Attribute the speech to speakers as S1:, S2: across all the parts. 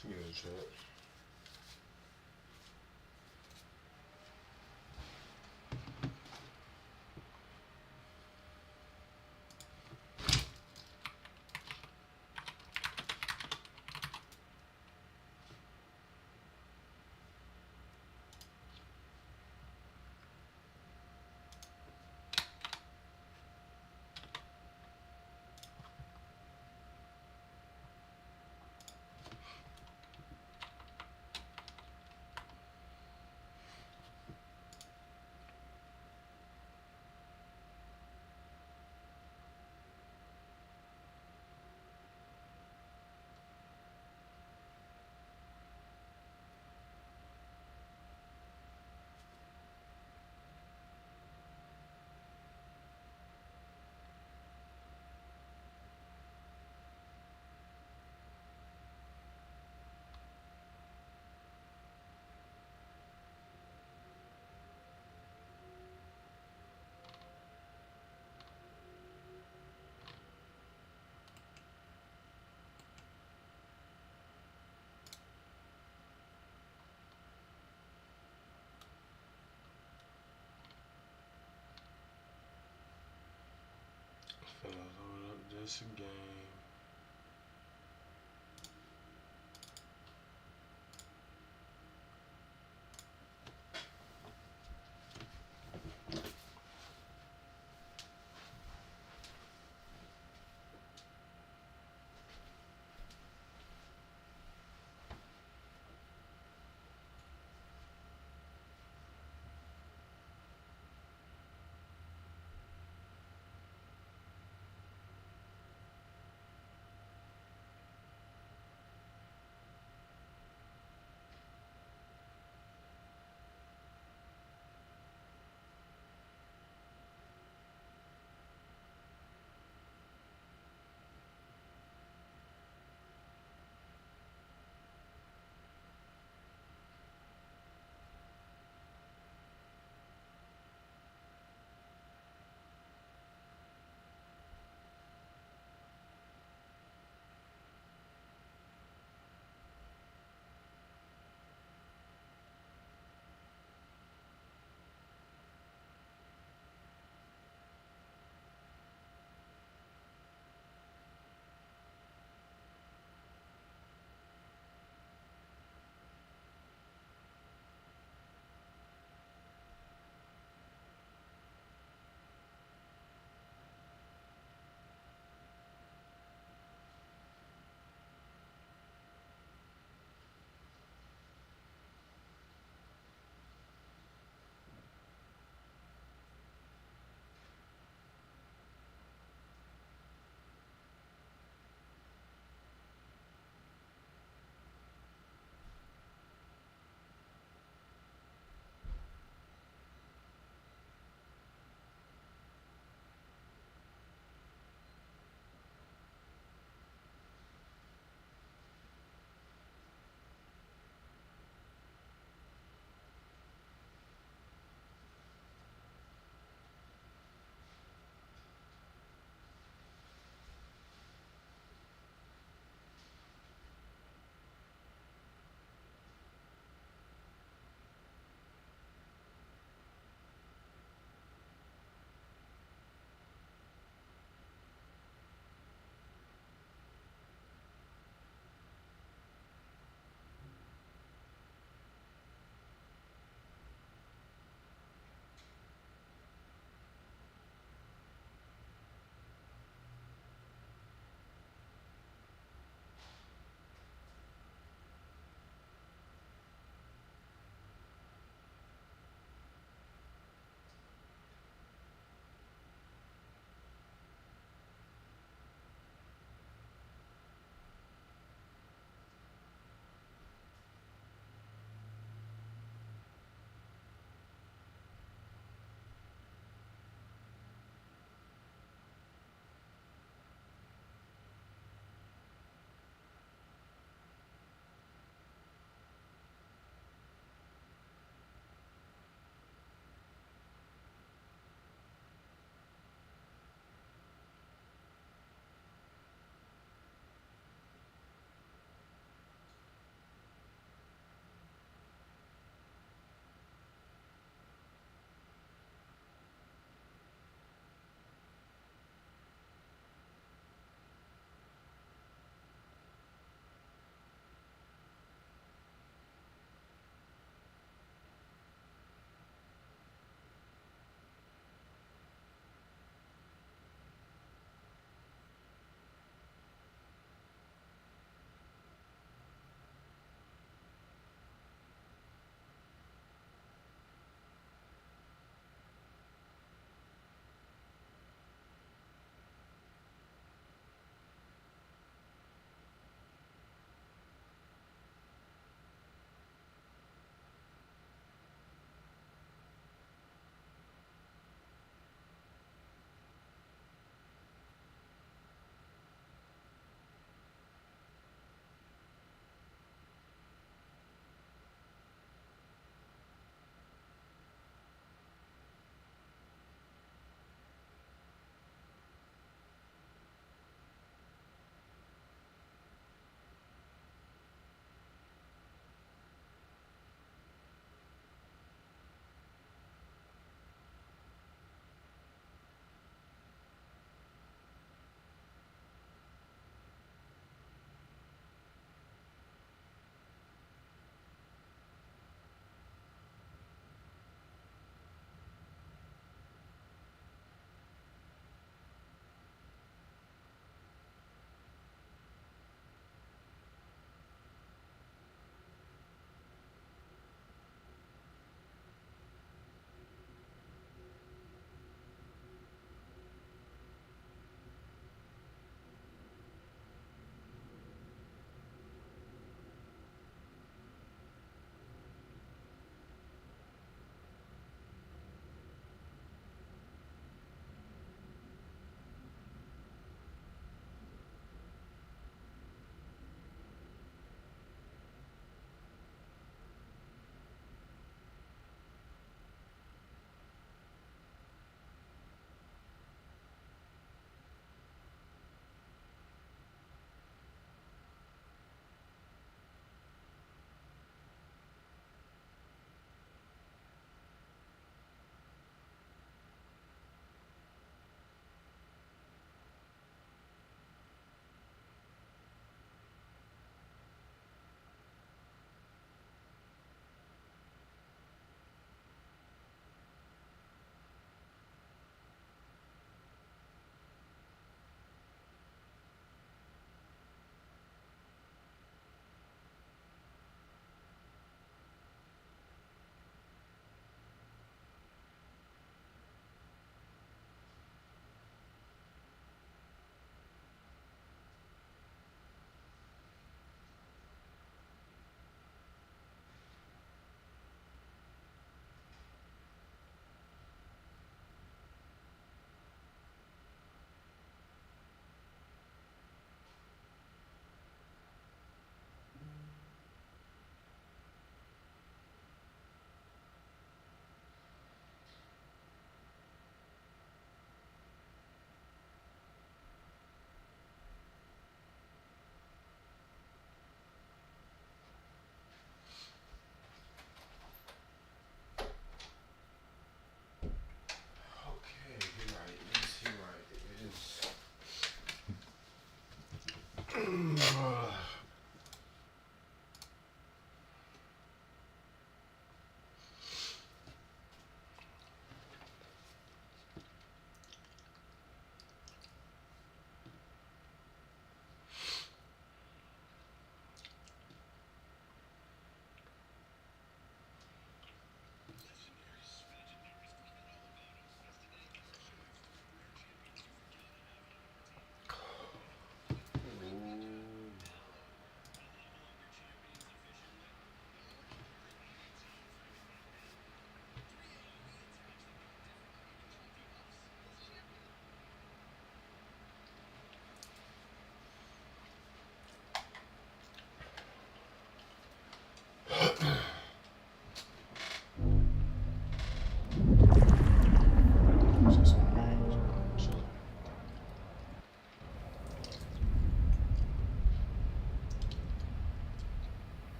S1: She in the chat. Finna load up this game.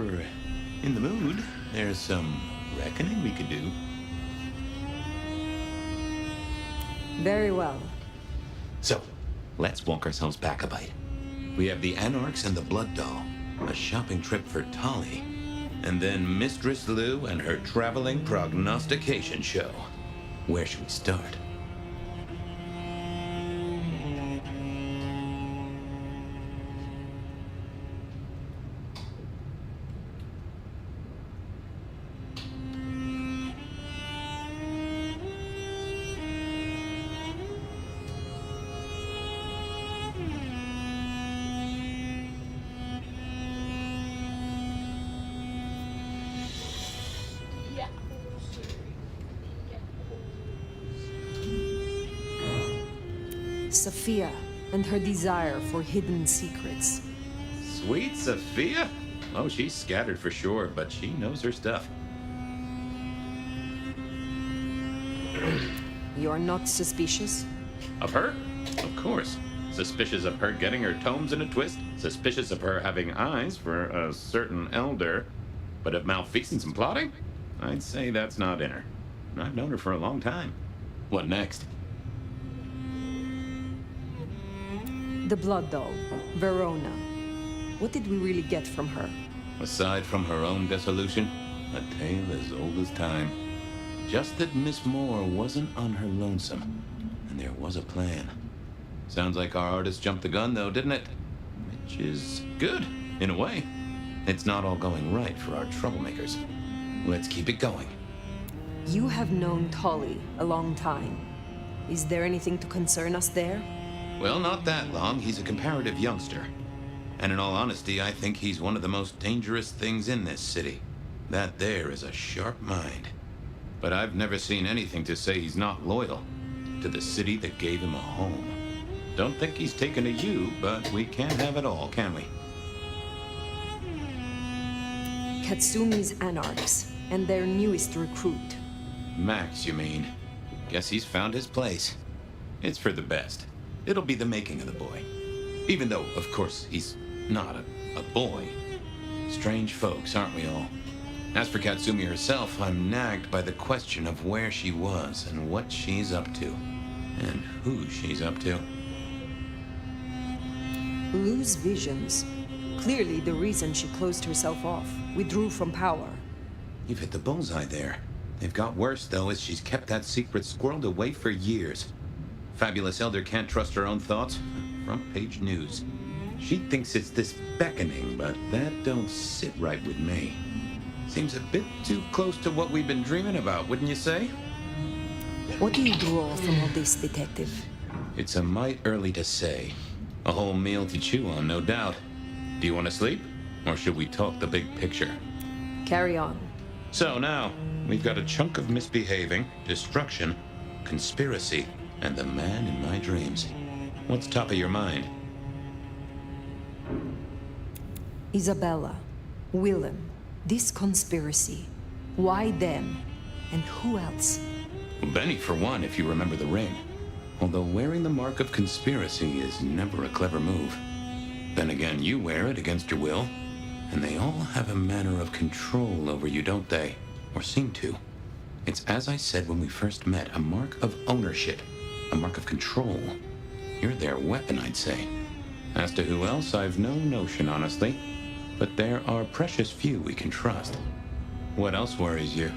S2: you're in the mood, there's some reckoning we could do.
S3: Very well.
S2: So, let's walk ourselves back a bite. We have the Anarchs and the Blood Doll, a shopping trip for Tolly, and then Mistress Lou and her traveling prognostication show. Where should we start?
S3: Sophia and her desire for hidden secrets.
S2: Sweet Sophia? Oh, she's scattered for sure, but she knows her stuff.
S3: You're not suspicious?
S2: Of her? Of course. Suspicious of her getting her tomes in a twist. Suspicious of her having eyes for a certain elder. But of malfeasance and plotting? I'd say that's not in her. I've known her for a long time. What next?
S3: The Blood Doll, Verona. What did we really get from her?
S2: Aside from her own dissolution, a tale as old as time. Just that Miss Moore wasn't on her lonesome, and there was a plan. Sounds like our artist jumped the gun, though, didn't it? Which is good, in a way. It's not all going right for our troublemakers. Let's keep it going.
S3: You have known Tolly a long time. Is there anything to concern us there?
S2: Well, not that long. He's a comparative youngster. And in all honesty, I think he's one of the most dangerous things in this city. That there is a sharp mind. But I've never seen anything to say he's not loyal to the city that gave him a home. Don't think he's taken to you, but we can't have it all, can we?
S3: Katsumi's Anarchs, and their newest recruit.
S2: Max, you mean? Guess he's found his place. It's for the best. It'll be the making of the boy. Even though, of course, he's not a boy. Strange folks, aren't we all? As for Katsumi herself, I'm nagged by the question of where she was and what she's up to. And who she's up to.
S3: Lou's visions. Clearly the reason she closed herself off, withdrew from power.
S2: You've hit the bullseye there. They've got worse, though, as she's kept that secret squirreled away for years. Fabulous Elder can't trust her own thoughts. Front page news. She thinks it's this beckoning, but that don't sit right with me. Seems a bit too close to what we've been dreaming about, wouldn't you say?
S3: What do you draw from all this, Detective?
S2: It's a mite early to say. A whole meal to chew on, no doubt. Do you want to sleep? Or should we talk the big picture?
S3: Carry on.
S2: So now, we've got a chunk of misbehaving, destruction, conspiracy, and the man in my dreams. What's top of your mind?
S3: Isabella, Willem, this conspiracy. Why them? And who else?
S2: Benny, for one, if you remember the ring. Although wearing the mark of conspiracy is never a clever move. Then again, you wear it against your will, and they all have a manner of control over you, don't they? Or seem to. It's as I said when we first met, a mark of ownership, a mark of control. You're their weapon, I'd say. As to who else, I've no notion, honestly. But there are precious few we can trust. What else worries you?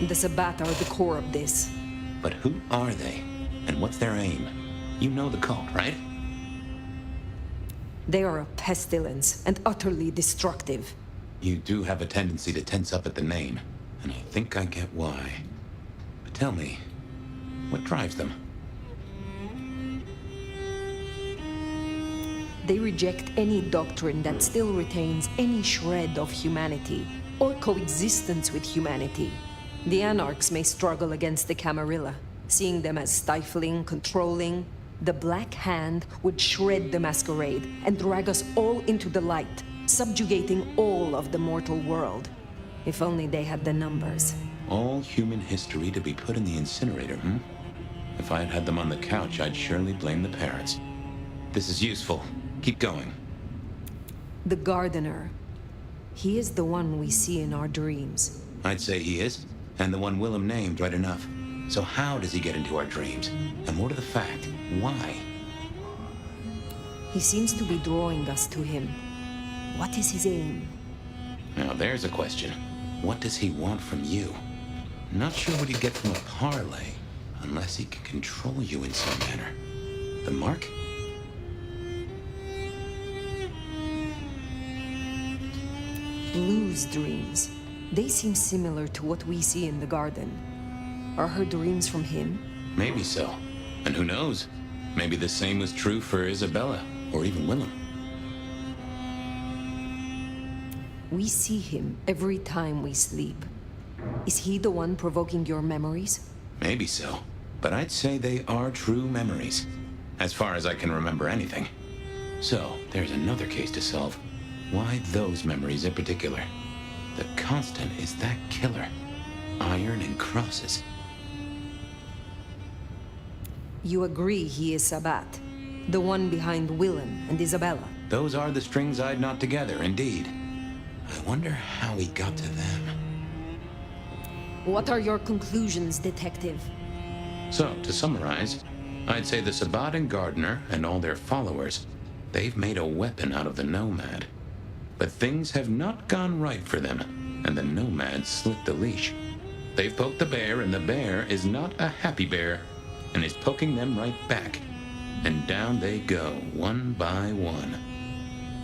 S3: The Sabbat are the core of this.
S2: But who are they? And what's their aim? You know the cult, right?
S3: They are a pestilence and utterly destructive.
S2: You do have a tendency to tense up at the name, and I think I get why. But tell me, what drives them?
S3: They reject any doctrine that still retains any shred of humanity, or coexistence with humanity. The Anarchs may struggle against the Camarilla, seeing them as stifling, controlling. The Black Hand would shred the Masquerade and drag us all into the light, subjugating all of the mortal world. If only they had the numbers.
S2: All human history to be put in the incinerator, hmm? If I had had them on the couch, I'd surely blame the parents. This is useful. Keep going.
S3: The gardener. He is the one we see in our dreams.
S2: I'd say he is, and the one Willem named right enough. So how does he get into our dreams? And more to the fact, why?
S3: He seems to be drawing us to him. What is his aim?
S2: Now there's a question. What does he want from you? Not sure what he'd get from a parlay, unless he can control you in some manner. The mark?
S3: Lou's dreams. They seem similar to what we see in the garden. Are her dreams from him?
S2: Maybe so. And who knows? Maybe the same was true for Isabella, or even Willem.
S3: We see him every time we sleep. Is he the one provoking your memories?
S2: Maybe so. But I'd say they are true memories, as far as I can remember anything. So, there's another case to solve. Why those memories in particular? The constant is that killer. Iron and crosses.
S3: You agree he is Sabat, the one behind Willem and Isabella?
S2: Those are the strings I'd knot together, indeed. I wonder how he got to them.
S3: What are your conclusions, Detective?
S2: So, to summarize, I'd say the Sabat and Gardener and all their followers, they've made a weapon out of the Nomad. But things have not gone right for them, and the Nomad slipped the leash. They've poked the bear, and the bear is not a happy bear, and is poking them right back. And down they go, one by one.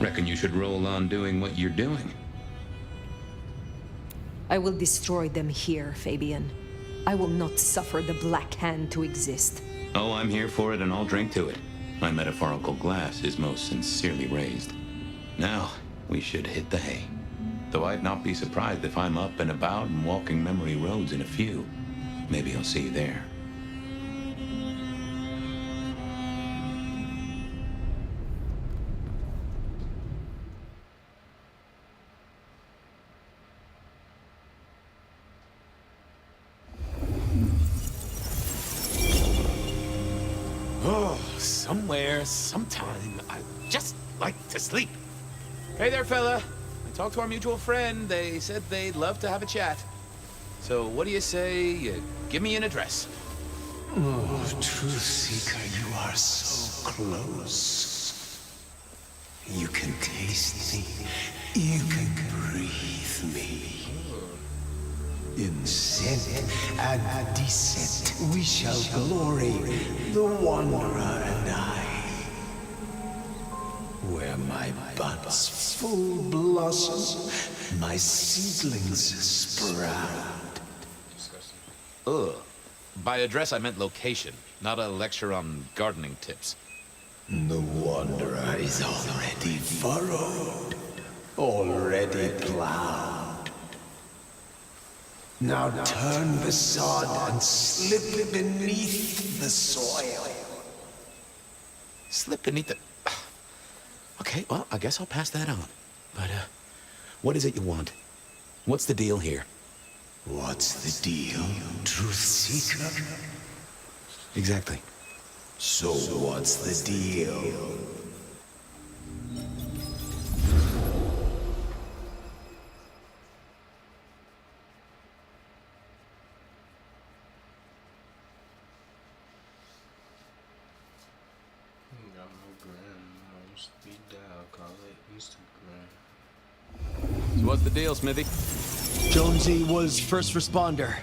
S2: Reckon you should roll on doing what you're doing.
S3: I will destroy them here, Fabian. I will not suffer the Black Hand to exist.
S2: Oh, I'm here for it, and I'll drink to it. My metaphorical glass is most sincerely raised. Now, we should hit the hay. Though I'd not be surprised if I'm up and about and walking memory roads in a few. Maybe I'll see you there.
S4: Somewhere, sometime, I just like to sleep. Hey there, fella. I talked to our mutual friend. They said they'd love to have a chat. So what do you say you give me an address?
S5: Oh, Truth Seeker, you are so close. You can taste me. You can breathe me. In scent and descent we shall glory, the Wanderer and I. Where my buds full blossom, my seedlings sprout.
S4: Ugh. By address, I meant location, not a lecture on gardening tips.
S5: The Wanderer is already furrowed, already plowed. Now turn the sod and slip beneath the soil.
S4: Slip beneath the... Okay, well, I guess I'll pass that on. But, what is it you want? What's the deal here?
S5: What's the deal, Truth Seeker?
S4: Exactly.
S5: So what's the deal?
S1: Got no gram, no speed dial, call it Instagram.
S4: So what's the deal, Smithy?
S6: Jonesy was first responder.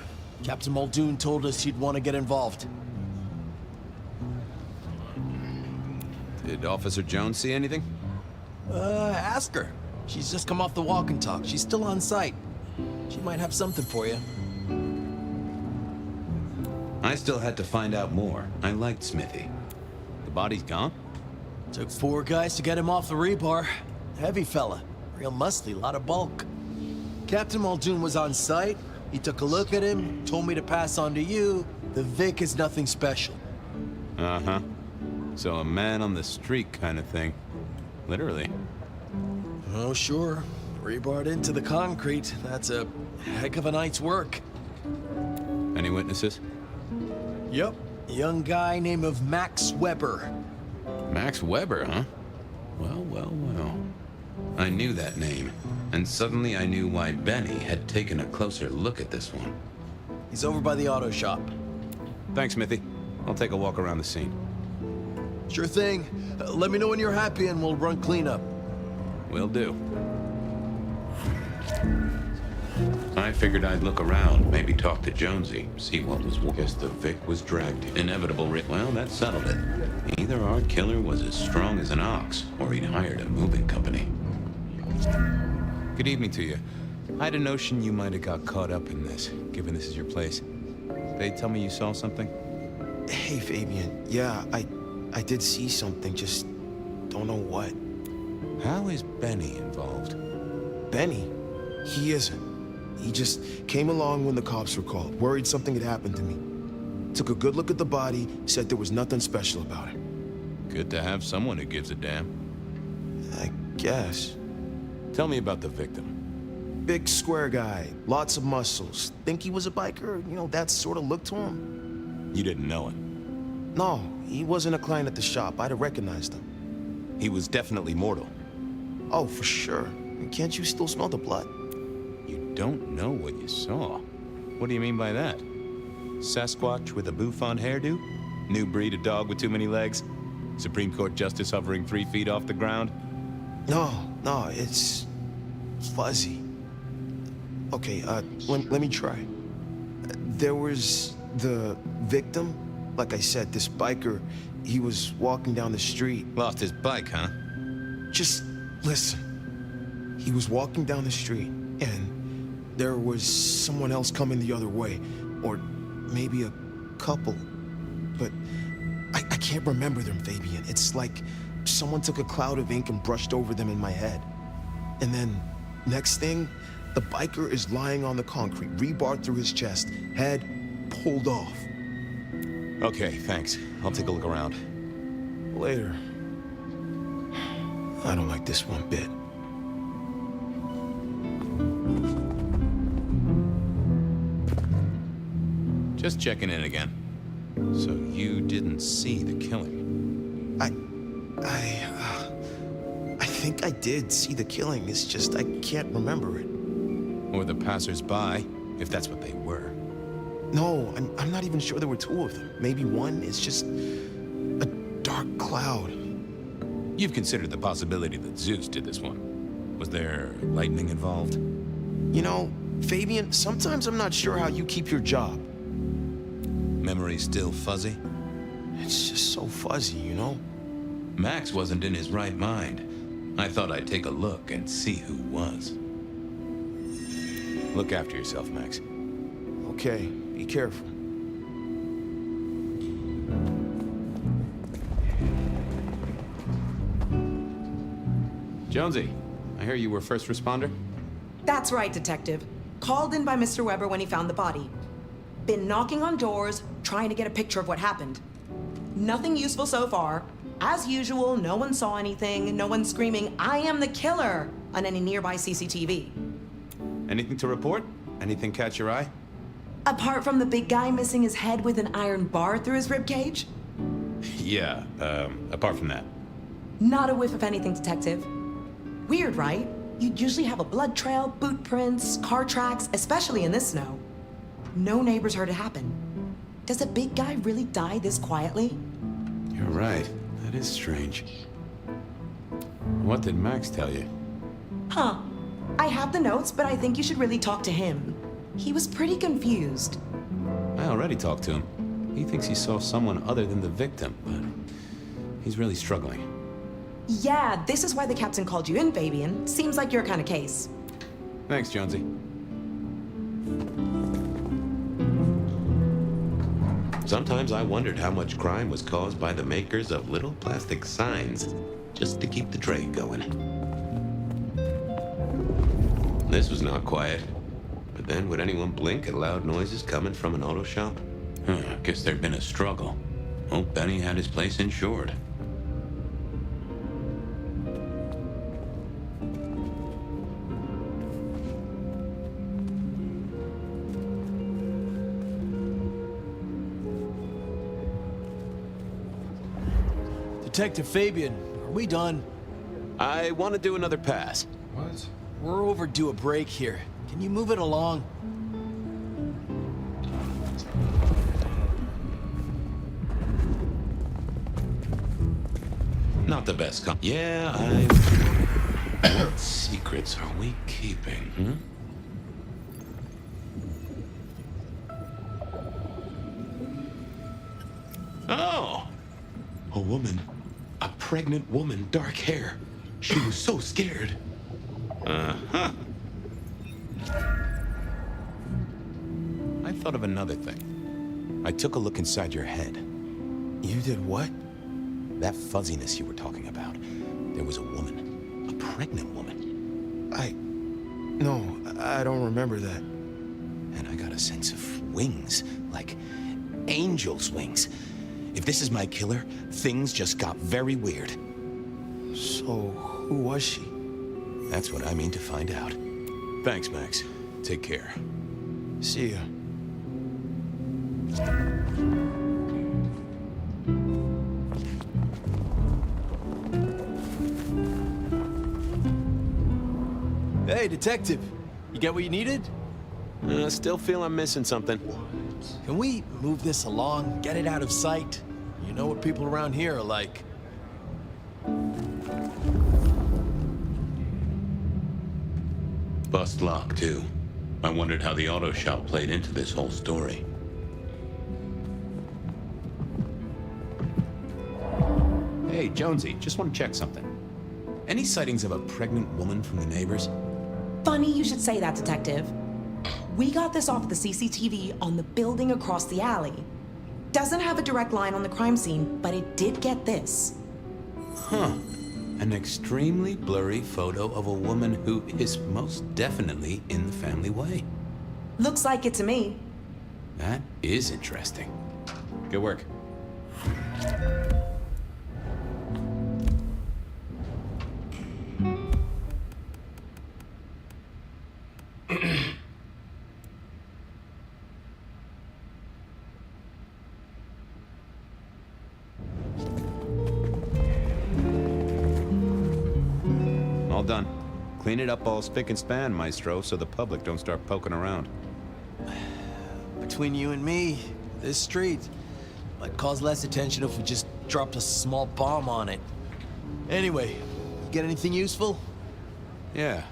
S6: Captain Muldoon told us he'd want to get involved.
S4: Did Officer Jones see anything?
S6: Ask her. She's just come off the walk and talk. She's still on site. She might have something for you.
S2: I still had to find out more. I liked Smithy.
S4: The body's gone?
S6: Took 4 guys to get him off the rebar. Heavy fella. Real musty, lot of bulk. Captain Muldoon was on site. He took a look at him, told me to pass on to you. The Vic is nothing special.
S7: Uh-huh. So a man on the street kind of thing. Literally.
S6: Oh, sure. Rebarred into the concrete. That's a heck of a night's work.
S7: Any witnesses?
S6: Yep. A young guy named of Max Weber.
S7: Max Weber, huh? Well, well, well.
S2: I knew that name, and suddenly I knew why Benny had taken a closer look at this one.
S6: He's over by the auto shop.
S7: Thanks, Smithy. I'll take a walk around the scene.
S6: Sure thing. Let me know when you're happy and we'll run cleanup.
S7: Will do.
S2: I figured I'd look around, maybe talk to Jonesy, see what was. Guess the Vic was dragged. Inevitable. Well, that settled it. Either our killer was as strong as an ox, or he'd hired a moving company.
S7: Good evening to you. I had a notion you might have got caught up in this, given this is your place. They tell me you saw something?
S8: Hey, Fabian. Yeah, I did see something, just don't know what.
S7: How is Benny involved?
S8: Benny? He isn't. He just came along when the cops were called, worried something had happened to me. Took a good look at the body, said there was nothing special about it.
S7: Good to have someone who gives a damn.
S8: I guess.
S7: Tell me about the victim.
S8: Big square guy, lots of muscles. Think he was a biker? You know, that sort of look to him?
S7: You didn't know him?
S8: No, he wasn't a client at the shop. I'd have recognized him.
S7: He was definitely mortal.
S8: Oh, for sure. Can't you still smell the blood?
S7: You don't know what you saw. What do you mean by that? Sasquatch with a bouffant hairdo? New breed of dog with too many legs? Supreme Court justice hovering 3 feet off the ground?
S8: No, it's fuzzy. Okay, let me try. There was the victim. Like I said, this biker, he was walking down the street.
S7: Lost his bike, huh?
S8: Just listen. He was walking down the street, and there was someone else coming the other way. Or maybe a couple. But I can't remember them, Fabian. It's like someone took a cloud of ink and brushed over them in my head. And then, next thing, the biker is lying on the concrete, rebar through his chest, head pulled off.
S7: Okay, thanks. I'll take a look around.
S8: Later. I don't like this one bit.
S7: Just checking in again. So you didn't see the killing?
S8: I think I did see the killing. It's just I can't remember it.
S7: Or the passers-by, if that's what they were.
S8: No, I'm not even sure there were 2 of them. Maybe one. It's just a dark cloud.
S7: You've considered the possibility that Zeus did this one. Was there lightning involved?
S8: You know, Fabian, sometimes I'm not sure how you keep your job.
S7: Memory still fuzzy?
S8: It's just so fuzzy, you know?
S2: Max wasn't in his right mind. I thought I'd take a look and see who was.
S7: Look after yourself, Max.
S8: Okay, be careful.
S7: Jonesy, I hear you were first responder?
S9: That's right, Detective. Called in by Mr. Weber when he found the body. Been knocking on doors, trying to get a picture of what happened. Nothing useful so far. As usual, no one saw anything, no one screaming, "I am the killer!" on any nearby CCTV.
S7: Anything to report? Anything catch your eye?
S9: Apart from the big guy missing his head with an iron bar through his ribcage?
S7: Yeah, apart from that.
S9: Not a whiff of anything, Detective. Weird, right? You'd usually have a blood trail, boot prints, car tracks, especially in this snow. No neighbors heard it happen. Does a big guy really die this quietly?
S7: You're right. That is strange. What did Max tell you?
S9: Huh. I have the notes, but I think you should really talk to him. He was pretty confused.
S7: I already talked to him. He thinks he saw someone other than the victim, but he's really struggling.
S9: Yeah, this is why the captain called you in, Fabian. Seems like your kind of case.
S7: Thanks, Jonesy.
S2: Sometimes I wondered how much crime was caused by the makers of little plastic signs, just to keep the trade going. This was not quiet. But then, would anyone blink at loud noises coming from an auto shop? Guess there'd been a struggle. Hope Benny had his place insured.
S6: Detective Fabian, are we done?
S4: I want to do another pass.
S1: What?
S6: We're overdue a break here. Can you move it along?
S2: Not the best Yeah, What secrets are we keeping, Oh! A woman. A pregnant woman, dark hair. She was so scared. Uh-huh.
S7: I thought of another thing. I took a look inside your head.
S8: You did what?
S7: That fuzziness you were talking about. There was a woman. A pregnant woman.
S8: No, I don't remember that.
S7: And I got a sense of wings. Like angel's wings. If this is my killer, things just got very weird.
S8: So, who was she?
S7: That's what I mean to find out. Thanks, Max. Take care.
S8: See ya.
S6: Hey, detective. You get what you needed?
S4: Still feel I'm missing something.
S6: Can we move this along? Get it out of sight? You know what people around here are like.
S2: Bust lock, too. I wondered how the auto shop played into this whole story.
S7: Hey, Jonesy, just want to check something. Any sightings of a pregnant woman from the neighbors?
S9: Funny you should say that, Detective. We got this off the CCTV on the building across the alley. Doesn't have a direct line on the crime scene, but it did get this.
S7: Huh. An extremely blurry photo of a woman who is most definitely in the family way.
S9: Looks like it to me.
S7: That is interesting. Good work. All done. Clean it up all spick and span, Maestro, so the public don't start poking around.
S6: Between you and me, this street might cause less attention if we just dropped a small bomb on it. Anyway, get anything useful?
S7: Yeah.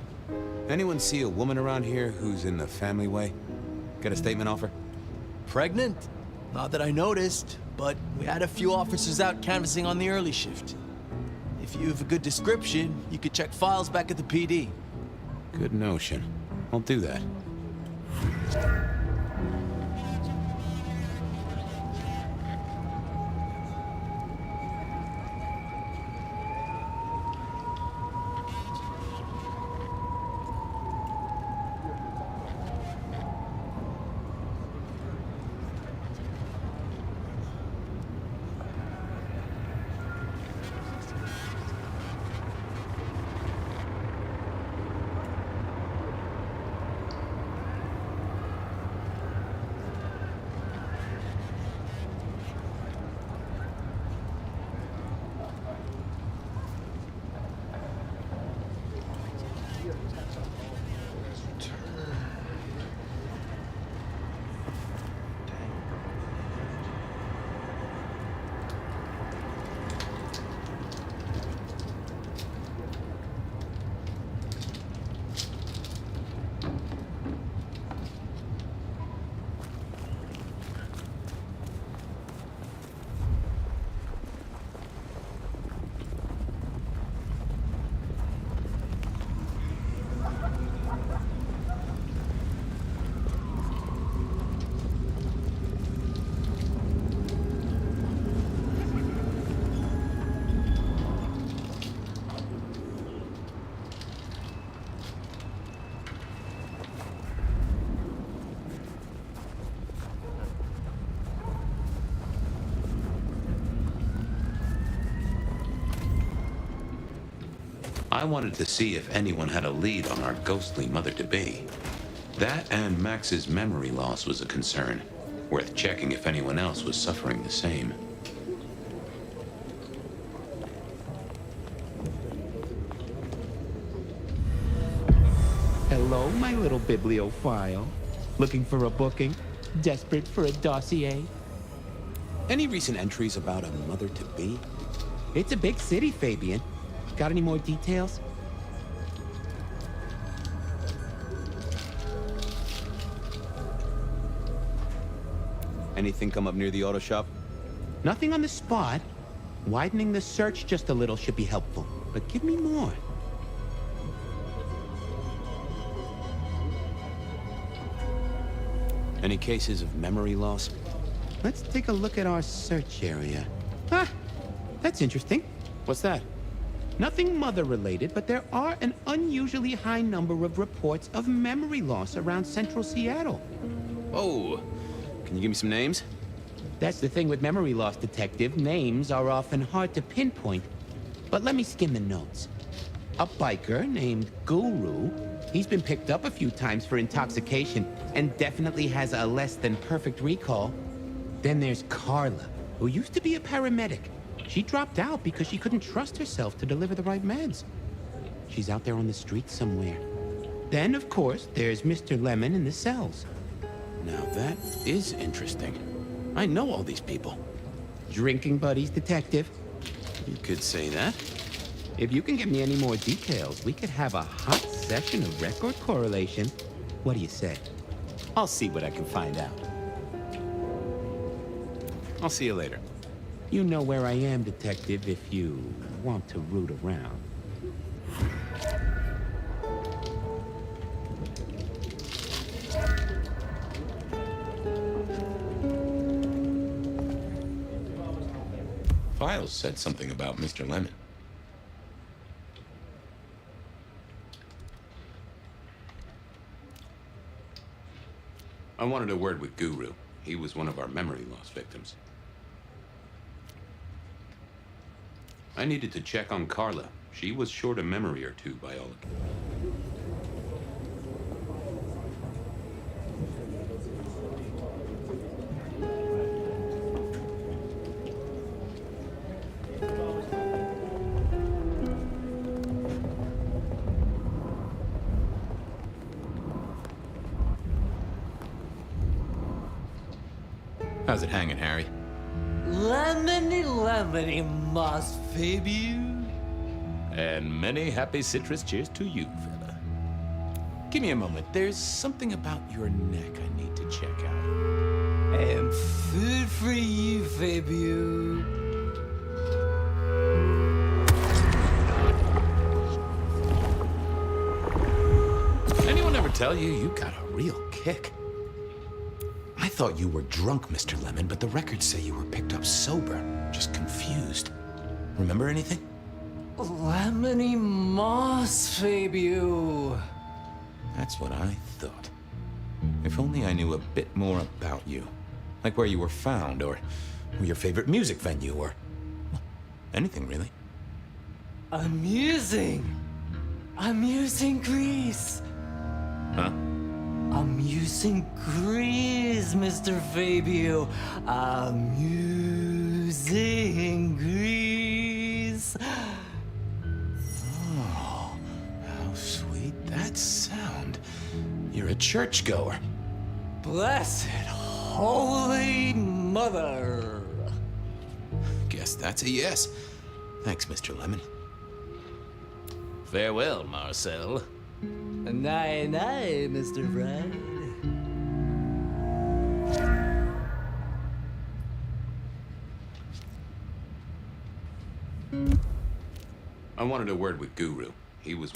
S7: Anyone see a woman around here who's in the family way? Get a statement off her?
S6: Pregnant? Not that I noticed, but we had a few officers out canvassing on the early shift. If you have a good description, you could check files back at the PD.
S7: Good notion. I'll do that.
S2: I wanted to see if anyone had a lead on our ghostly mother-to-be. That and Max's memory loss was a concern. Worth checking if anyone else was suffering the same.
S4: Hello, my little bibliophile. Looking for a booking? Desperate for a dossier?
S7: Any recent entries about a mother-to-be?
S4: It's a big city, Fabian. Got any more details?
S7: Anything come up near the auto shop?
S4: Nothing on the spot. Widening the search just a little should be helpful. But give me more.
S7: Any cases of memory loss?
S4: Let's take a look at our search area. Ah, that's interesting.
S7: What's that?
S4: Nothing mother-related, but there are an unusually high number of reports of memory loss around central Seattle.
S7: Whoa. Can you give me some names?
S4: That's the thing with memory loss, Detective. Names are often hard to pinpoint. But let me skim the notes. A biker named Guru. He's been picked up a few times for intoxication and definitely has a less than perfect recall. Then there's Carla, who used to be a paramedic. She dropped out because she couldn't trust herself to deliver the right meds. She's out there on the street somewhere. Then, of course, there's Mr. Lemon in the cells.
S7: Now that is interesting. I know all these people.
S4: Drinking buddies, Detective.
S7: You could say that.
S4: If you can give me any more details, we could have a hot session of record correlation. What do you say?
S6: I'll see what I can find out.
S7: I'll see you later.
S4: You know where I am, Detective, if you want to root around.
S2: Files said something about Mr. Lemon. I wanted a word with Guru. He was one of our memory loss victims. I needed to check on Carla. She was short a memory or two by all accounts. How's it hanging, Harry?
S10: Lemony, must Fabian.
S7: And many happy citrus cheers to you, fella. Give me a moment. There's something about your neck I need to check out.
S10: And food for you, Fabian.
S7: Anyone ever tell you you got a real kick? I thought you were drunk, Mr. Lemon, but the records say you were picked up sober. Just confused. Remember anything?
S10: Lemony moss, Fabian.
S7: That's what I thought. If only I knew a bit more about you. Like where you were found, or your favorite music venue, or well, anything really.
S10: Amusing Greece.
S7: Huh?
S10: Amusing Greece, Mr. Fabio. Amusing Greece.
S7: Oh, how sweet that sound. You're a churchgoer.
S10: Blessed Holy Mother.
S7: Guess that's a yes. Thanks, Mr. Lemon.
S10: Farewell, Marcel. Night, night, Mr. Bride.
S2: I wanted a word with Guru. He was...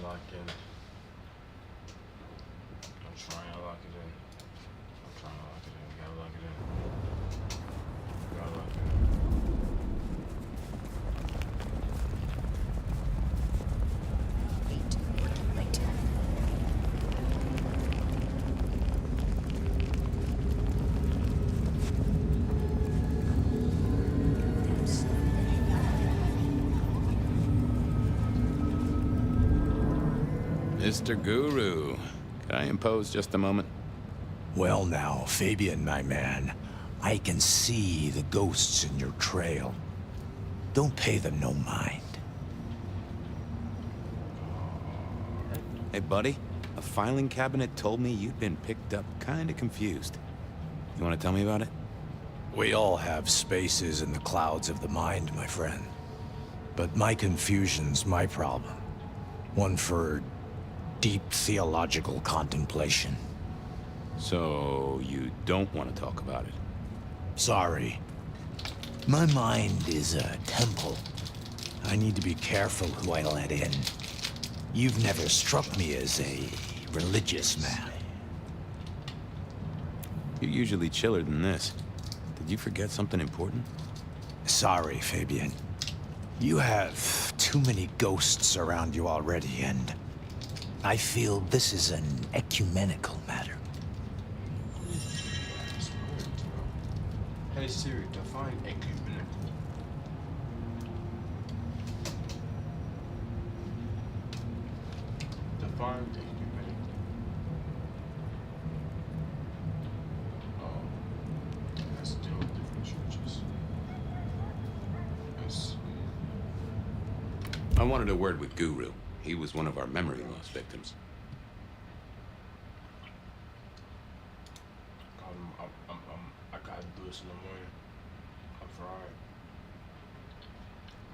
S1: lock in. I'm trying to lock it in. I'm trying to lock it in. We gotta lock it in. We gotta lock it in.
S7: Mr. Guru, can I impose just a moment?
S5: Well now, Fabian, my man, I can see the ghosts in your trail. Don't pay them no mind.
S7: Hey, buddy, a filing cabinet told me you'd been picked up kinda confused. You wanna tell me about it?
S5: We all have spaces in the clouds of the mind, my friend. But my confusion's my problem. One for deep theological contemplation.
S7: So, you don't want to talk about it?
S5: Sorry. My mind is a temple. I need to be careful who I let in. You've never struck me as a religious man.
S7: You're usually chiller than this. Did you forget something important?
S5: Sorry, Fabian. You have too many ghosts around you already, and I feel this is an ecumenical matter.
S1: Hey Siri, define ecumenical. Define ecumenical. Oh, that's still different churches. Let's
S2: I wanted a word with Guru. He was one of our memory loss victims.
S1: I gotta do this in the morning. I'm fried.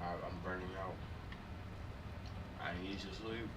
S1: I'm burning out. I need to sleep.